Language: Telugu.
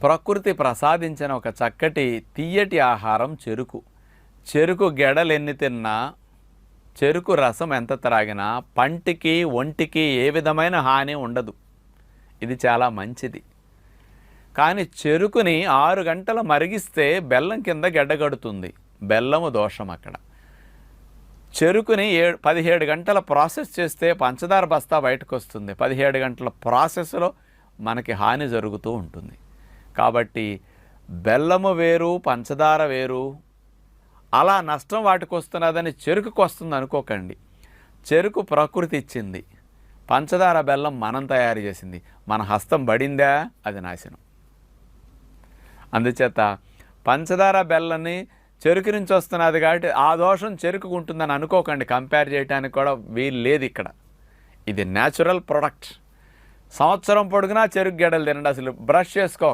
ప్రకృతి ప్రసాదించిన ఒక చక్కటి తియ్యటి ఆహారం చెరుకు. చెరుకు గెడలు ఎన్ని తిన్నా, చెరుకు రసం ఎంత త్రాగినా పంటికి ఒంటికి ఏ విధమైన హాని ఉండదు. ఇది చాలా మంచిది. కానీ చెరుకుని 6 గంటలు మరిగిస్తే బెల్లం కింద గడ్డగడుతుంది. బెల్లము దోషం అక్కడ. చెరుకుని 17 గంటల ప్రాసెస్ చేస్తే పంచదార బస్తా బయటకు వస్తుంది. 17 గంటల ప్రాసెస్లో మనకి హాని జరుగుతూ ఉంటుంది. కాబట్టి బెల్లము వేరు, పంచదార వేరు. అలా నష్టం వాటికి వస్తున్నదని చెరుకుకు వస్తుంది అనుకోకండి. చెరుకు ప్రకృతి ఇచ్చింది, పంచదార బెల్లం మనం తయారు చేసింది. మన హస్తం పడిందా అది నాశనం. అందుచేత పంచదార బెల్లాన్ని చెరుకు నుంచి వస్తున్నది కాబట్టి ఆ దోషం చెరుకుకు ఉంటుందని అనుకోకండి. కంపేర్ చేయడానికి కూడా వీలు లేదు ఇక్కడ. ఇది న్యాచురల్ ప్రొడక్ట్. సంవత్సరం పొడుగునా చెరుకు గెడలు తినండి, అసలు బ్రష్ చేసుకో.